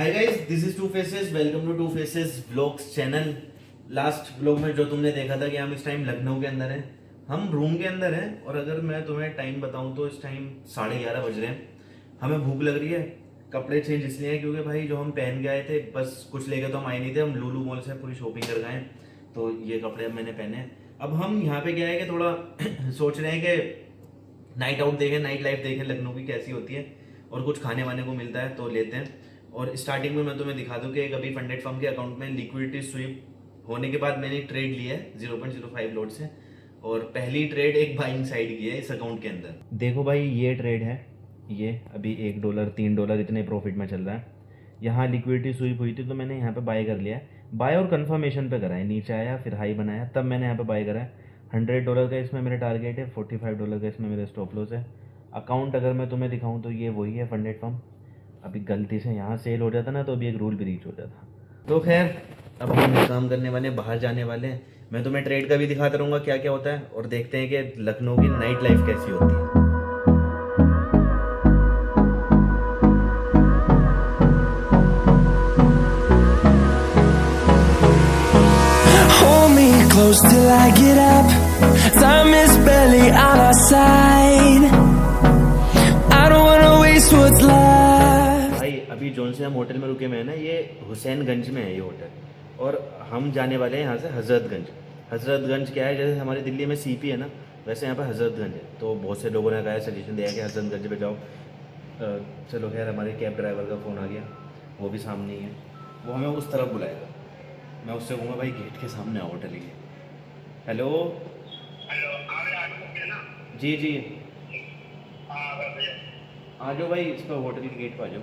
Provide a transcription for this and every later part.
Hi guys, this is two faces. Welcome to two faces vlogs channel. Last vlog में जो तुमने देखा था कि हम इस टाइम लखनऊ के अंदर हैं, हम रूम के अंदर हैं। और अगर मैं तुम्हें टाइम बताऊं तो इस टाइम 11:30 बज रहे हैं। हमें भूख लग रही है। कपड़े चेंज इसलिए हैं क्योंकि भाई जो हम पहन के आए थे बस कुछ लेके तो हम आए नहीं थे। हम लुलु मॉल से पूरी शॉपिंग कर गए, तो ये कपड़े अब मैंने पहने हैं। अब हम यहाँ पे क्या है कि थोड़ा सोच रहे हैं कि नाइट आउट देखें, नाइट लाइफ देखें लखनऊ की कैसी होती है, और कुछ खाने वाने को मिलता है तो लेते हैं। और स्टार्टिंग में मैं तुम्हें दिखा दूं कि अभी फंडेड फर्म के अकाउंट में लिक्विडिटी स्वीप होने के बाद मैंने ट्रेड लिया है 0.05 लॉट से, और पहली ट्रेड एक बाइंग साइड की है इस अकाउंट के अंदर। देखो भाई, ये ट्रेड है, ये अभी $1 $3 इतने प्रॉफिट में चल रहा है। यहाँ लिक्विडिटी स्वीप हुई थी तो मैंने यहाँ पे बाय कर लिया है। बाय और कंफर्मेशन पे करा है, नीचे आया फिर हाई बनाया तब मैंने यहाँ पे बाय करा है। $100 का इसमें मेरा टारगेट है, $45 का इसमें मेरा स्टॉप लॉस है। अकाउंट अगर मैं तुम्हें दिखाऊं तो ये वही है फंडेड फर्म। अभी गलती से यहाँ सेल हो जाता ना तो अभी एक रूल ब्रीच हो जाता। तो खैर अब हम काम करने वाले, बाहर जाने वाले हैं। मैं तुम्हें ट्रेड का भी दिखाता रहूँगा क्या क्या होता है, और देखते हैं कि लखनऊ की नाइट लाइफ कैसी होती है। Hold me close till I get up. Time is barely on our side. I don't wanna waste what's left. भाई अभी जोन से हम होटल में रुके हुए हैं ना, ये हुसैनगंज में है ये होटल, और हम जाने वाले हैं यहाँ से हजरतगंज। हजरतगंज क्या है, जैसे हमारी दिल्ली में सीपी है ना, वैसे यहाँ पे हजरतगंज है। तो बहुत से लोगों ने कहा है, सजेशन दिया कि हजरतगंज पे जाओ। चलो खैर, हमारे कैब ड्राइवर का फ़ोन आ गया, वो भी सामने ही है, वो हमें उस तरफ बुलाएगा। मैं उससे कहूँगा भाई गेट के सामने आओ होटल के। हेलो जी जी, आ जाओ भाई, इस पर होटल के गेट पर आ जाओ।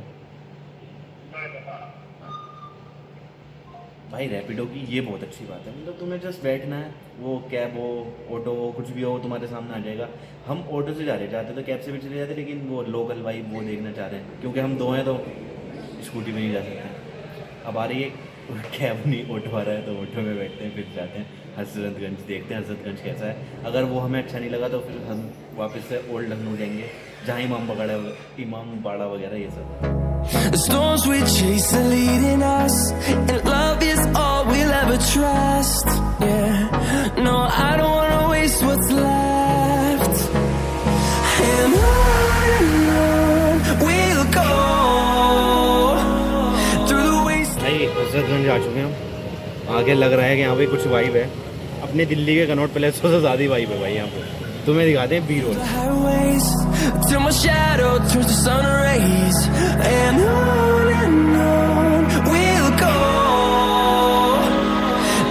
भाई रैपिडो की ये बहुत अच्छी बात है, मतलब तुम्हें जस्ट बैठना है, वो कैब हो, ऑटो हो, कुछ भी हो तुम्हारे सामने आ जाएगा। हम ऑटो से चाहते तो कैब से भी चले जाते, लेकिन वो लोकल वाइब वो देखना चाह रहे हैं, क्योंकि हम दो हैं तो स्कूटी में नहीं जा सकते। अब आ रही है कैब नहीं, ऑटो आ रहा है तो ऑटो में बैठते हैं, फिर जाते हैं हजरतगंज, देखते हैं हजरतगंज कैसा है। अगर वो हमें अच्छा नहीं लगा तो फिर हम वापस से ओल्ड लखनऊ जाएंगे, जहाँ इमाम बाड़ा वगैरह ये सब। The storms we chase are leading us, and love is all we'll ever trust. Yeah, no, I don't wanna waste what's left. And on we'll go through the waste. भाई हजरतगंज आ चुके हैं हम। आगे लग रहा है कि यहाँ पे कुछ वाइब है, अपने दिल्ली के कनॉट पैलेस से ज़्यादा वाइब है भाई यहाँ पे। तुम्हें दिखाते हैं B road. Highways till my shadow turns to sun rays, and on we'll go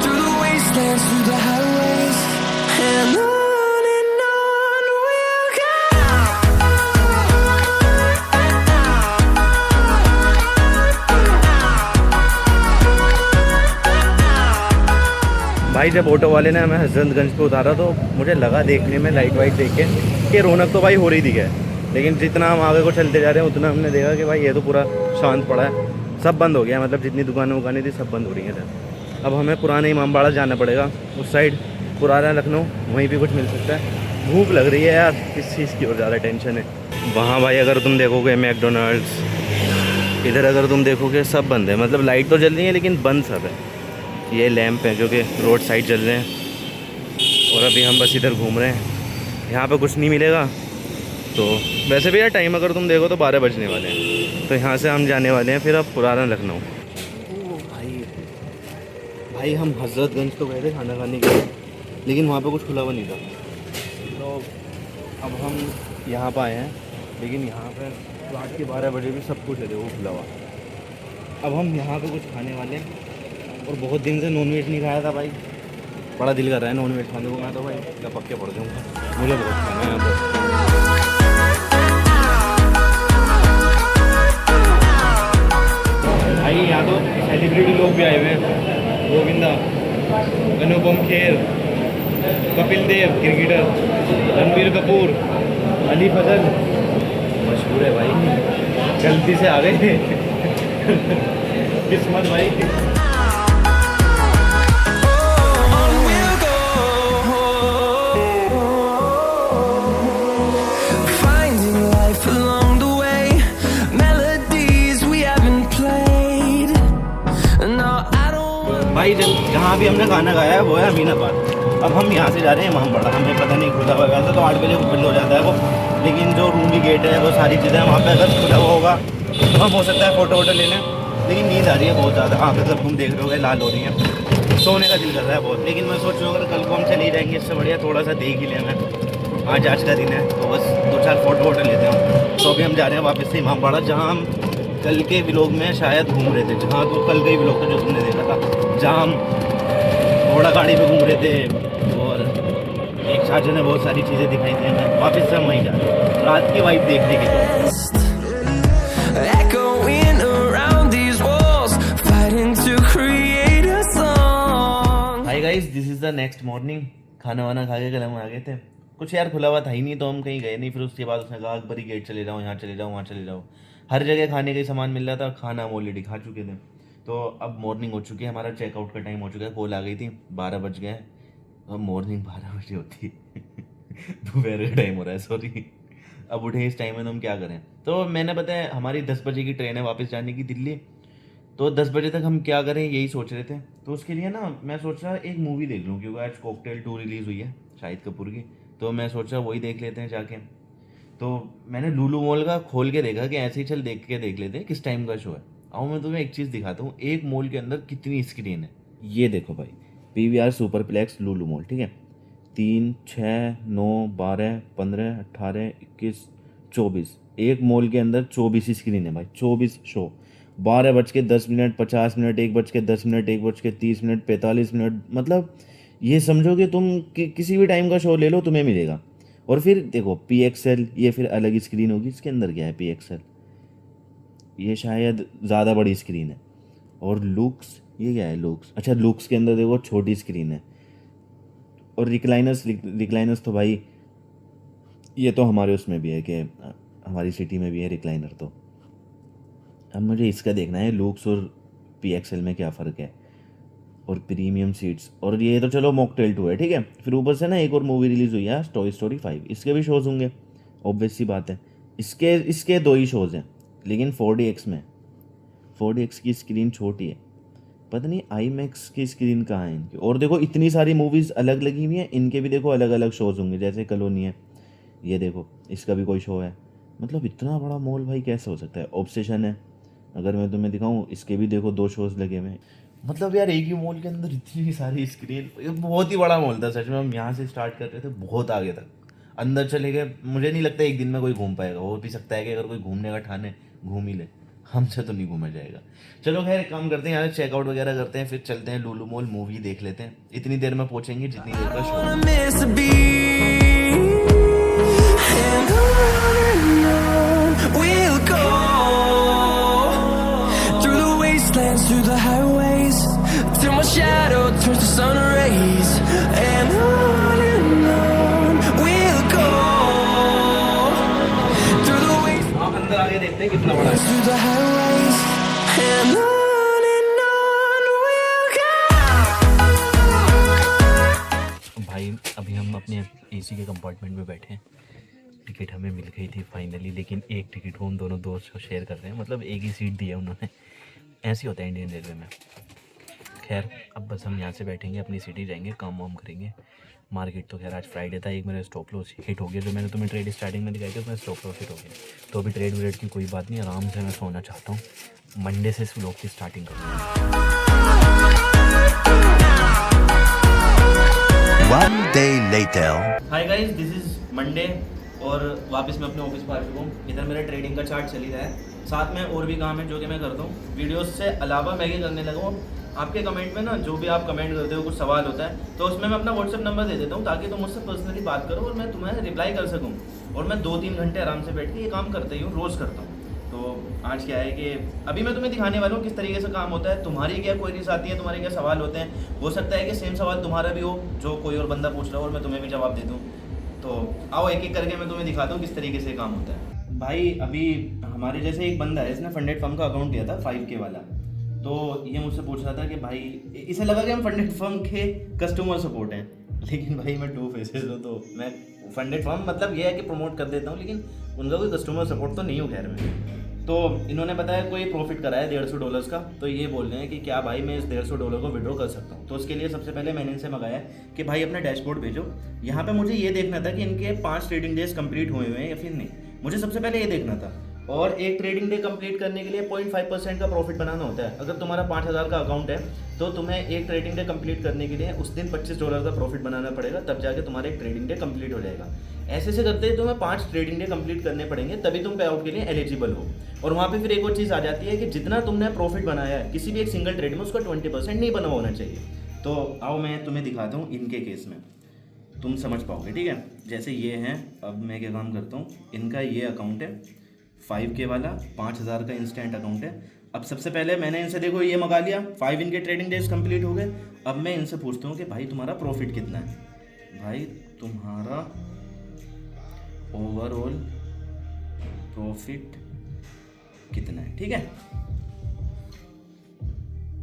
through the wastelands, through the highways, and on we'll go. भाई जब ऑटो वाले ने हमें हजरतगंज पे उतारा तो मुझे लगा देखने में, लाइट वाइट देख के, कि रौनक तो भाई हो रही थी है। लेकिन जितना हम आगे को चलते जा रहे हैं उतना हमने देखा कि भाई ये तो पूरा शांत पड़ा है, सब बंद हो गया। मतलब जितनी दुकानें थी सब बंद हो रही हैं। अब हमें पुराने इमामबाड़ा जाना पड़ेगा, उस साइड पुराना लखनऊ, वहीं भी कुछ मिल सकता है। भूख लग रही है यार, किस चीज़ की और ज़्यादा टेंशन है। वहाँ भाई अगर तुम देखोगे मैकडोनल्ड्स, इधर अगर तुम देखोगे सब बंद है। मतलब लाइट तो जल रही है लेकिन बंद सब है। ये लैंप है जो कि रोड साइड जल रहे हैं, और अभी हम बस इधर घूम रहे हैं। यहाँ पे कुछ नहीं मिलेगा तो वैसे भी यार टाइम अगर तुम देखो तो 12 बजने वाले हैं। तो यहाँ से हम जाने वाले हैं फिर अब पुराना लखनऊ। भाई हम हजरतगंज तो गए थे खाना खाने के लिए, लेकिन वहाँ पे कुछ खुला हुआ नहीं था। तो अब हम यहाँ पर आए हैं, लेकिन यहाँ पर रात के 12 बजे भी सब कुछ है वो खुला हुआ। अब हम यहाँ पे कुछ खाने वाले हैं, और बहुत दिन से नॉनवेज नहीं खाया था भाई, बड़ा दिल कर रहा है नॉनवेज खाने को। मैं तो भाई लपक के पड़ जाऊँगा, मुझे बहुत खाना है यहाँ पर। भाई यहाँ तो सेलिब्रिटी लोग भी आए हुए हैं, गोविंदा, अनुपम खेर, कपिल देव क्रिकेटर, रणबीर कपूर, अली फजल, मशहूर है भाई। गलती से आ गए किस्मत भाई। Finding life along the way, melodies we haven't played. भाई जहाँ भी हमने खाना खाया है वो है अमीनाबाद। अब हम यहाँ से जा रहे हैं इमामबाड़ा। हमें पता नहीं खुला हुआ था तो 8 बजे बंद हो जाता है वो, लेकिन जो रूम की गेट है वो सारी चीज़ें वहाँ पे अगर खुला हुआ होगा तो हम हो सकता है फ़ोटो वोटो ले लें। लेकिन नींद आ रही है बहुत ज़्यादा, आँखें अगर तुम देख रहे हो लाल हो रही हैं, सोने का दिल कर रहा है बहुत। लेकिन मैं सोच रहा हूँ अगर कल को हम चले जाएंगे इससे बढ़िया थोड़ा सा देख ही लें। आज का दिन है तो बस 2-4 फ़ोटो वोटो लेते हैं। तो अभी हम जा रहे हैं वापस से इमामबाड़ा, जहाँ हम कल के व्लॉग में शायद घूम रहे थे, जहाँ तो कल का ही व्लॉग था जो तुमने देखा था, जहाँ हम घोड़ा गाड़ी पे घूम रहे थे और एक चाचा ने बहुत सारी चीज़ें दिखाई थी हमें। वापस से हम वहीं जा रहे हैं रात की वाइब देखने के लिए। Echoing around these walls, fighting to create a song. Hi guys, this is the next morning. खाना वाना खा के कल हम आ गए थे, कुछ यार खुला हुआ था ही नहीं तो हम कहीं गए नहीं। फिर उसके बाद उसने कहा अकबरी गेट चले जाओ, यहाँ चले जाओ, वहाँ चले जाओ। हर जगह खाने का ही सामान मिल रहा था, खाना हम ऑलरेडी खा चुके थे। तो अब मॉर्निंग हो चुकी है, हमारा चेकआउट का टाइम हो चुका है। कॉल आ गई थी 12 बज गए। अब मॉर्निंग 12 बजे होती है दोपहर का टाइम हो रहा है, सॉरी। अब उठे इस टाइम में तो हम क्या करें। तो मैंने बताया हमारी 10 बजे की ट्रेन है वापस जाने की दिल्ली। तो 10 बजे तक हम क्या करें यही सोच रहे थे। तो उसके लिए ना मैं सोच रहा एक मूवी देख लूँ, क्योंकि आज कॉकटेल 2 रिलीज़ हुई है शाहिद कपूर की। तो मैं सोच रहा वही देख लेते हैं जाके। तो मैंने लुलु मॉल का खोल के देखा कि ऐसे ही चल देख लेते हैं किस टाइम का शो है। आओ मैं तुम्हें एक चीज़ दिखाता हूँ, एक मॉल के अंदर कितनी स्क्रीन है। ये देखो भाई, PVR सुपरप्लेक्स लुलु मॉल, ठीक है। 3, 6, 9, 12, 15, 18, 21, 24, एक मॉल के अंदर 24 स्क्रीन है भाई, 24 शो। 12:10, 50 minute, 1:10, 1:30, 45 minute. मतलब ये समझो कि तुम किसी भी टाइम का शो ले लो तुम्हें मिलेगा। और फिर देखो PXL, ये फिर अलग स्क्रीन होगी। इसके अंदर क्या है PXL, ये शायद ज़्यादा बड़ी स्क्रीन है। और लुक्स, ये क्या है लुक्स, अच्छा लुक्स के अंदर देखो छोटी स्क्रीन है। और रिक्लाइनर्स तो भाई ये तो हमारे उसमें भी है कि हमारी सिटी में भी है रिक्लाइनर। तो अब मुझे इसका देखना है लुक्स और PXL में क्या फ़र्क है, और प्रीमियम सीट्स। और ये तो चलो मॉकटेल 2 है, ठीक है। फिर ऊपर से ना एक और मूवी रिलीज़ हुई है टॉय स्टोरी 5, इसके भी शोज़ होंगे, ऑब्वियस सी बात है। इसके 2 ही शोज़ हैं, लेकिन 4DX में 4DX की स्क्रीन छोटी है। पता नहीं IMAX की स्क्रीन कहाँ है इनकी। और देखो इतनी सारी मूवीज़ अलग लगी हुई हैं, इनके भी देखो अलग अलग शोज़ होंगे। जैसे कॉलोनी है, ये देखो इसका भी कोई शो है। मतलब इतना बड़ा मॉल भाई कैसे हो सकता है। ऑब्सेशन है, अगर मैं तुम्हें दिखाऊँ, इसके भी देखो 2 शोज़ लगे हुए हैं। मतलब यार एक ही मॉल के अंदर इतनी सारी स्क्रीन, ये बहुत ही बड़ा मॉल था सच में। हम यहाँ से स्टार्ट करते थे बहुत आगे तक अंदर चले गए। मुझे नहीं लगता एक दिन में कोई घूम पाएगा। हो भी सकता है कि अगर कोई घूमने का ठाने घूम ही ले, हमसे तो नहीं घूमा जाएगा। चलो खैर एक काम करते हैं, यहाँ चेकआउट वगैरह करते हैं, फिर चलते हैं लुलु मॉल, मूवी देख लेते हैं। इतनी देर में पहुँचेंगे जितनी देर का शो है। Miss a beat, and on we'll go through the wastelands, through the highways, till my shadow turns to sun rays. And on we'll go through the wastelands, आप अंदर आगे देखते हैं कितना बड़ा है। through the highways, and on we'll go. भाई अभी हम अपने AC के कंपार्टमेंट में बैठे हैं। टिकट हमें मिल गई थी फाइनली, लेकिन एक टिकट को हम दोनों दोस्त शेयर कर रहे हैं। मतलब एक ही सीट दी है उन्होंने, ऐसे होता है इंडियन रेलवे में। खैर अब बस हम यहाँ से बैठेंगे, अपनी सिटी जाएंगे, काम वाम करेंगे। मार्केट तो खैर आज फ्राइडे था, एक मेरा स्टॉप लॉस हिट हो गया। जो मैंने तुम्हें ट्रेड स्टार्टिंग में दिखाई थी उसमें स्टॉप लॉस हिट हो गया। तो अभी ट्रेड व्रेड की कोई बात नहीं, आराम से मैं सोना चाहता हूँ। मंडे से इस व्लॉग की स्टार्टिंग करूँगा। One day later. Hi guys, this is Monday और वापस मैं अपने ऑफिस पर आ चुका हूँ। इधर मेरा ट्रेडिंग का चार्ट चल ही रहा है, साथ में और भी काम है जो कि मैं करता हूँ। वीडियोस से अलावा मैं ये करने लगा हूँ, आपके कमेंट में ना जो भी आप कमेंट करते हो, कुछ सवाल होता है तो उसमें मैं अपना व्हाट्सअप नंबर दे देता हूँ, ताकि तुम मुझसे पर्सनली बात करो और मैं तुम्हें रिप्लाई कर सकूँ। और मैं 2-3 घंटे आराम से बैठ के ये काम करते ही हूँ, रोज़ करता हूँ। तो आज क्या है कि अभी मैं तुम्हें दिखाने वाला हूँ किस तरीके से काम होता है। तुम्हारी क्या क्वेरीज आती है, तुम्हारे क्या सवाल होते हैं। हो सकता है कि सेम सवाल तुम्हारा भी हो जो कोई और बंदा पूछ रहा हो और मैं तुम्हें भी जवाब दे दूँ। तो आओ एक एक करके मैं तुम्हें दिखाता हूँ किस तरीके से काम होता है। भाई अभी हमारे जैसे एक बंदा है, इसने फंडेड फर्म का अकाउंट लिया था 5K वाला। तो ये मुझसे पूछ रहा था कि भाई, इसे लगा कि हम फंडेड फर्म के कस्टमर सपोर्ट हैं, लेकिन भाई मैं 2 फेसेस हूँ। तो मैं फंडेड फर्म मतलब ये है कि प्रमोट कर देता हूँ, लेकिन उनका कोई कस्टमर सपोर्ट तो नहीं हूँ। खैर मैं तो इन्होंने बताया कोई प्रॉफिट करा है $150 का, तो ये बोल रहे हैं कि क्या भाई मैं इस $150 को विड्रॉ कर सकता हूँ। तो उसके लिए सबसे पहले मैंने इनसे मंगाया कि भाई अपना डैशबोर्ड भेजो। यहाँ पे मुझे ये देखना था कि इनके 5 ट्रेडिंग डेज कंप्लीट हुए हैं या फिर नहीं, मुझे सबसे पहले ये देखना था। और एक ट्रेडिंग डे कंप्लीट करने के लिए 0.5% का प्रॉफिट बनाना होता है। अगर तुम्हारा 5000 का अकाउंट है तो तुम्हें एक ट्रेडिंग डे कंप्लीट करने के लिए उस दिन $25 का प्रॉफिट बनाना पड़ेगा, तब जाके तुम्हारा एक ट्रेडिंग डे कंप्लीट हो जाएगा। ऐसे से करते ही तुम्हें 5 ट्रेडिंग डे कंप्लीट करने पड़ेंगे, तभी तुम पे आउट के लिए एलिजिबल हो। और वहाँ पे फिर एक और चीज़ आ जाती है कि जितना तुमने प्रॉफिट बनाया है किसी भी एक सिंगल ट्रेड में, उसका 20% नहीं बना होना चाहिए। तो आओ मैं तुम्हें दिखाता हूँ इनके केस में, तुम समझ पाओगे, ठीक है। जैसे ये हैं, अब मैं क्या काम करता हूँ, इनका ये अकाउंट है 5K वाला, 5000 का इंस्टेंट अकाउंट है। अब सबसे पहले मैंने इनसे देखो ये मंगा लिया, 5 इनके ट्रेडिंग डेज कंप्लीट हो गए। अब मैं इनसे पूछता हूँ कि भाई तुम्हारा प्रॉफिट कितना है, भाई तुम्हारा ओवरऑल प्रॉफिट कितना है, ठीक है।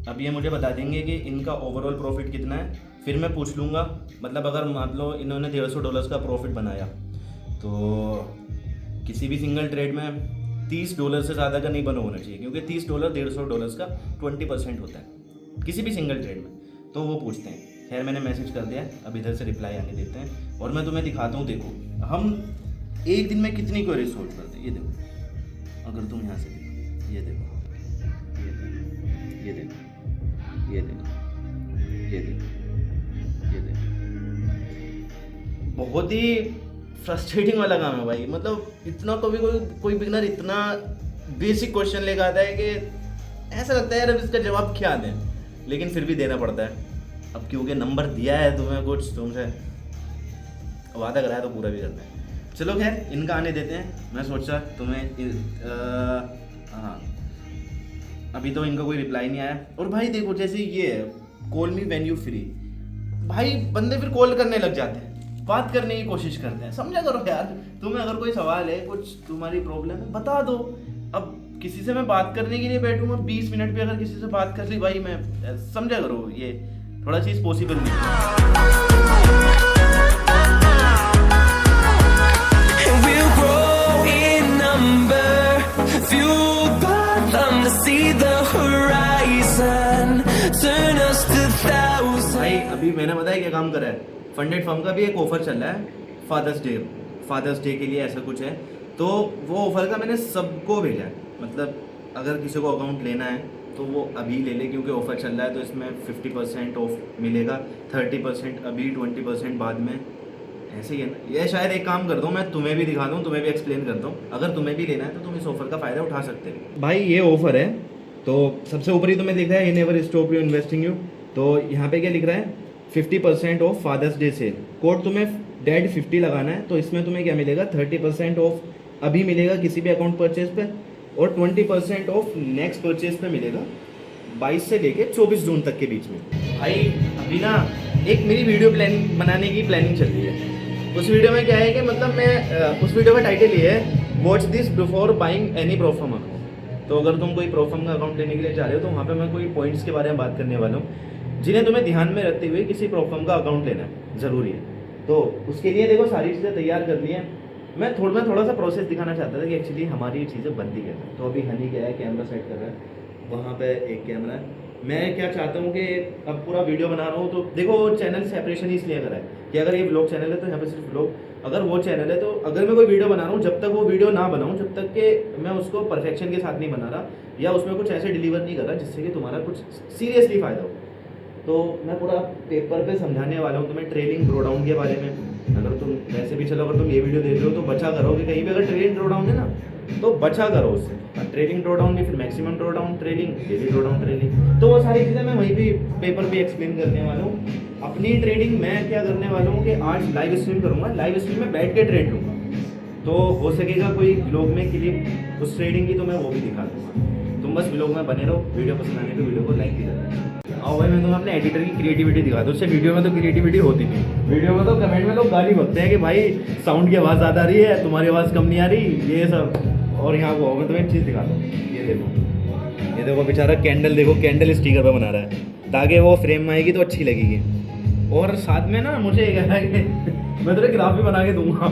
अब ये मुझे बता देंगे कि इनका ओवरऑल प्रॉफिट कितना है, फिर मैं पूछ लूँगा, मतलब अगर मान लो इन्होंने $150 का प्रॉफिट बनाया तो किसी भी सिंगल ट्रेड में $30 से ज़्यादा का नहीं बना होना चाहिए, क्योंकि $30 $150 का 20% होता है किसी भी सिंगल ट्रेड में। तो वो पूछते हैं। खैर मैंने मैसेज कर दिया, अब इधर से रिप्लाई आने देते हैं और मैं तुम्हें दिखाता हूँ। देखो हम एक दिन में कितनी क्वेरी सोल्व करते हैं, ये देखो। अगर तुम यहाँ से देखो, ये देखो, ये देखो, ये देखो, ये देखो, ये देखो, बहुत ही फ्रस्ट्रेटिंग वाला काम है भाई। मतलब इतना कभी कोई बिगनर इतना बेसिक क्वेश्चन लेकर आता है कि ऐसा लगता है यार अब इसका जवाब क्या दें, लेकिन फिर भी देना पड़ता है। अब क्योंकि नंबर दिया है तुम्हें, कुछ तुमसे वादा कराया तो पूरा भी करना है। चलो खैर इनका आने देते हैं। मैं सोचा तुम्हें हाँ, अभी तो इनका कोई रिप्लाई नहीं आया। और भाई देखो जैसे ये है, call me when you free, भाई बंदे फिर कॉल करने लग जाते हैं, बात करने की कोशिश करते हैं। समझा करो यार, तुम्हें अगर कोई सवाल है, कुछ तुम्हारी प्रॉब्लम है, बता दो। अब किसी से मैं बात करने के लिए बैठूंगा 20 मिनट पे, अगर किसी से बात कर ली भाई, मैं समझा करो ये थोड़ा चीज़ पॉसिबल नहीं है। We'll grow in number, fueled by them to see the horizon, turn us to thousands. भाई अभी मैंने बताया क्या काम करा है, फंडेड फर्म का भी एक ऑफर चल रहा है फादर्स डे के लिए, ऐसा कुछ है। तो वो ऑफर का मैंने सबको भेजा है, मतलब अगर किसी को अकाउंट लेना है तो वो अभी ले ले, क्योंकि ऑफर चल रहा है। तो इसमें 50% ऑफ मिलेगा, 30% अभी, 20% बाद में, ऐसे ही है ना। ये शायद एक काम करता हूँ, मैं तुम्हें भी दिखा दूँ, तुम्हें भी एक्सप्लेन करता हूँ। अगर तुम्हें भी लेना है तो तुम इस ऑफर का फ़ायदा उठा सकते हो। भाई ये ऑफर है, तो सबसे ऊपर ही तुम्हें दिख रहा है ये never stop you investing you. तो यहाँ पे क्या लिख रहा है, 50% off father's day sale. Code तुम्हें डैड 50 लगाना है, तो इसमें तुम्हें क्या मिलेगा, 30% ऑफ अभी मिलेगा किसी भी अकाउंट परचेज पे, और 20% ऑफ नेक्स्ट परचेज पे मिलेगा 22 से लेके 24 जून तक के बीच में। भाई अभी ना एक मेरी वीडियो बनाने की प्लानिंग चल रही है। उस वीडियो में क्या है कि मतलब मैं उस वीडियो का टाइटल ये है, watch this before buying any prop firm account. तो अगर तुम कोई प्रोफर्म का अकाउंट लेने के लिए जा रहे हो तो वहाँ पे मैं कोई पॉइंट्स के बारे में बात करने वाला हूँ जिन्हें तुम्हें ध्यान में रखते हुए किसी प्रोफर्म का अकाउंट लेना ज़रूरी है। तो उसके लिए देखो सारी चीज़ें तैयार कर ली हैं। मैं थोड़ा सा प्रोसेस दिखाना चाहता था कि एक्चुअली हमारी ये चीज़ें बनती कैसे। तो अभी हनी क्या है, कैमरा सेट कर रहा है, वहाँ पे एक कैमरा है। मैं क्या चाहता हूँ कि अब पूरा वीडियो बना रहा हूँ तो देखो चैनल सेपरेशन इसलिए करा है कि अगर ये व्लॉग चैनल है तो यहाँ पे सिर्फ व्लॉग, अगर वो चैनल है तो अगर मैं कोई वीडियो बना रहा हूँ, जब तक वो वीडियो ना बनाऊँ, जब तक कि मैं उसको परफेक्शन के साथ नहीं बना रहा या उसमें कुछ ऐसे डिलीवर नहीं कर रहा जिससे कि तुम्हारा कुछ सीरियसली फ़ायदा हो, तो मैं पूरा पेपर पे समझाने वाला हूँ तुम्हें ट्रेलिंग ड्रो डाउन के बारे में। अगर तुम वैसे भी चलो, अगर तुम ये वीडियो देख रहे हो तो बचा करो कि कहीं भी अगर ट्रेलिंग ड्रो डाउन है ना तो बचा करो उससे। ट्रेलिंग ड्रो डाउन में फिर maximum drawdown trailing, daily drawdown trailing, तो वो सारी चीज़ें मैं वहीं भी पेपर पे एक्सप्लेन करने वाला हूँ। अपनी ट्रेडिंग मैं क्या करने वाला हूँ कि आज लाइव स्ट्रीम करूँगा, लाइव स्ट्रीम में बैठ के ट्रेड लूँगा, तो हो सकेगा कोई ब्लॉग में क्लिप उस ट्रेडिंग की तो मैं वो भी दिखा दूँगा। तुम बस ब्लॉग में बने रहो, वीडियो पसंद आने तो वीडियो को लाइक भी कर देना। और भाई मैं तुम्हें अपने एडिटर की क्रिएटिविटी दिखा दूँ, उससे वीडियो में तो क्रिएटिविटी होती नहीं, वीडियो में तो कमेंट में लोग गाली बकते हैं कि भाई साउंड की आवाज़ ज़्यादा आ रही है, तुम्हारी आवाज़ कम नहीं आ रही, ये सब। और यहाँ वो मैं तुम्हें एक चीज़ दिखा दूँ, ये देखो बेचारा कैंडल, देखो कैंडल स्टिकर पे बना रहा है ताकि वो फ्रेम में आएगी तो अच्छी लगेगी। और साथ में ना मुझे ये कह रहा है कि मैं तेरे ग्राफ भी बना के दूंगा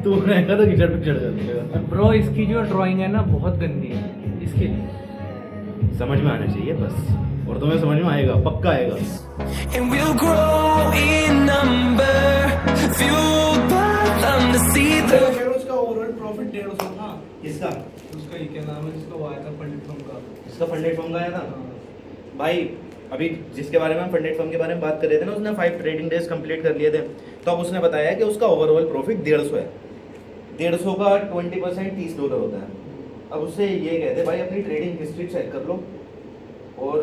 तू रहेगा तो कीचड़ पिचड़ कर देगा। ब्रो इसकी जो ड्राइंग है ना बहुत गंदी है, इसके लिए समझ में आना चाहिए बस, और तुम्हें समझ में आएगा, पक्का आएगा। And we'll grow in number, fueled by them to see the उसका ओवरऑल प्रॉफिट 150 था। किसका? उसका ये क्या नाम है जिसका वो आया था पंडित फर्म का। इसका फंडेड फर्म का आया था भाई। अभी जिसके बारे में हम फंडेड फर्म के बारे में बात कर रहे थे ना, उसने 5 ट्रेडिंग डेज कंप्लीट कर लिए थे, तो अब उसने बताया कि उसका ओवरऑल प्रॉफिट 150 है। 150 का 20% $30 होता है। अब उससे ये कहते भाई अपनी ट्रेडिंग हिस्ट्री चेक कर लो, और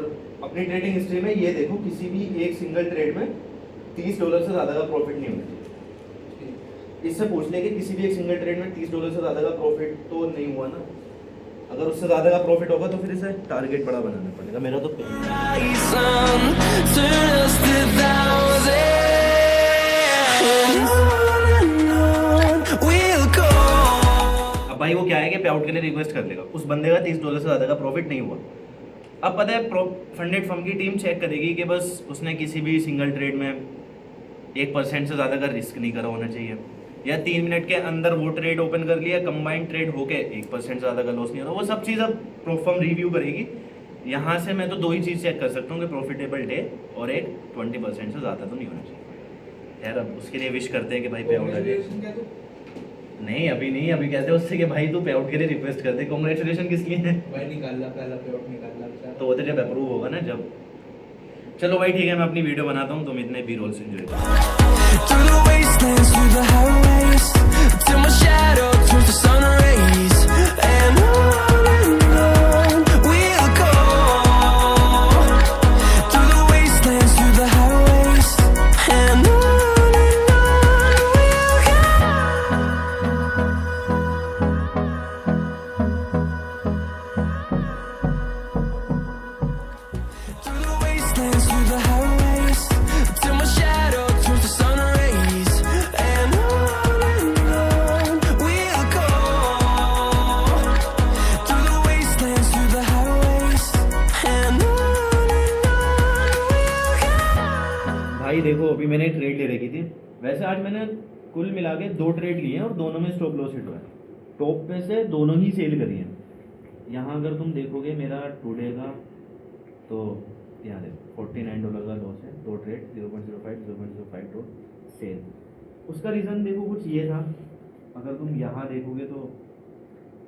अपनी ट्रेडिंग हिस्ट्री में ये देखो किसी भी एक सिंगल ट्रेड में $30 से ज़्यादा का प्रॉफिट नहीं होना चाहिए। इससे पूछ ले कि किसी भी एक सिंगल ट्रेड में $30 से ज़्यादा का प्रॉफिट तो नहीं हुआ ना। अगर उससे ज़्यादा का प्रॉफिट होगा तो फिर इसे टारगेट बड़ा बनाना पड़ेगा। मेरा तो horizon, turn us to thousands. On we'll go. अब भाई वो क्या है कि पे आउट के लिए रिक्वेस्ट कर लेगा, उस बंदे का $30 से ज़्यादा का प्रॉफिट नहीं हुआ। अब पता है फंडेड फर्म की टीम चेक करेगी कि बस उसने किसी भी सिंगल ट्रेड में 1% से ज़्यादा का रिस्क नहीं करा होना चाहिए, या 3 मिनट के अंदर वो ट्रेड ओपन कर लिया, कंबाइंड ट्रेड होके 1% से ज़्यादा का लॉस नहीं हो रहा। वो सब चीज़ अब फर्म रिव्यू करेगी। यहाँ से मैं तो 2 ही चीज़ चेक कर सकता हूँ कि प्रॉफिटेबल डे और एक 20% से ज़्यादा तो नहीं होना चाहिए। यार अब उसके लिए विश करते हैं कि भाई पे आउट आ जाए। नहीं अभी नहीं, अभी कहते हैं उससे कि भाई तू पे आउट के लिए रिक्वेस्ट कर दे। कांग्रेचुलेशन किस लिए है भाई निकालना, पहला पे आउट निकालना बेचारा। तो वो तो जब अप्रूव होगा ना जब। चलो भाई ठीक है, मैं अपनी वीडियो बनाता हूँ, तुम इतने भी रोल्स एंजॉय करो। Through the wastelands, through the highways, till my shadow turns to sun rays. And on we'll go. Through the wastelands, through the highways, and on we'll go. Through the wastelands, through the highways, till my shadow turns to sun rays. And on we'll go. Through the wastelands, through the highways, and on we'll go. भाई देखो अभी मैंने एक trade ले रखी थी। वैसे आज मैंने कुल मिला के 2 ट्रेड लिए हैं और दोनों में स्टॉप लॉस हिट हुआ है। टॉप पे से दोनों ही सेल करी हैं। यहाँ अगर तुम देखोगे मेरा टुडे का, तो यहाँ देखो $49 का लॉस है। 2 ट्रेड 0.05 0.05 सेल। उसका रीज़न देखो कुछ ये था, अगर तुम यहाँ देखोगे तो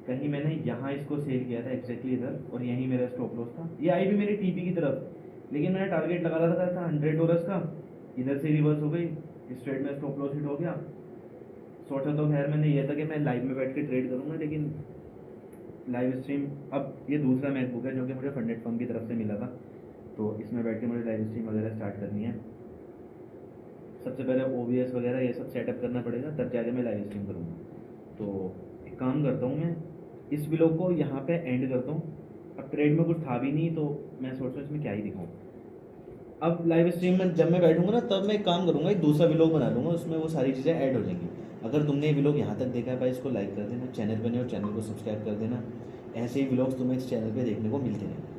कहीं मैंने यहाँ इसको सेल किया था एग्जैक्टली इधर, और यहीं मेरा स्टॉप लॉस था। ये आई भी मेरी टीपी की तरफ, लेकिन मैंने टारगेट लगा रखा था $100 का, इधर से रिवर्स हो गई, इस ट्रेड में स्टॉप लॉस हिट हो गया। सोचा तो खैर मैंने ये था कि मैं लाइव में बैठ के ट्रेड करूँगा, लेकिन लाइव स्ट्रीम, अब ये दूसरा मैकबुक है जो कि मुझे फंडेड फर्म की तरफ से मिला था, तो इसमें बैठ के मुझे लाइव स्ट्रीम वगैरह स्टार्ट करनी है। सबसे पहले OBS वगैरह ये सब सेटअप करना पड़ेगा, तब जाके मैं लाइव स्ट्रीम करूँगा। तो एक काम करता हूँ, मैं इस व्लॉग को यहाँ पे एंड करता हूँ। अब ट्रेड में कुछ था भी नहीं, तो मैं सोच रहा हूँ इसमें क्या ही दिखाऊँ। अब लाइव स्ट्रीम में जब मैं बैठूंगा ना, तब मैं एक काम करूँगा, एक दूसरा व्लॉग बना लूँगा, उसमें वो सारी चीज़ें ऐड हो जाएंगी। अगर तुमने ये व्लॉग यहाँ तक देखा है भाई, इसको लाइक कर देना, चैनल पर नहीं हो चैनल को सब्सक्राइब कर देना। ऐसे ही व्लॉग्स तुम्हें इस चैनल पे देखने को मिलते रहेंगे।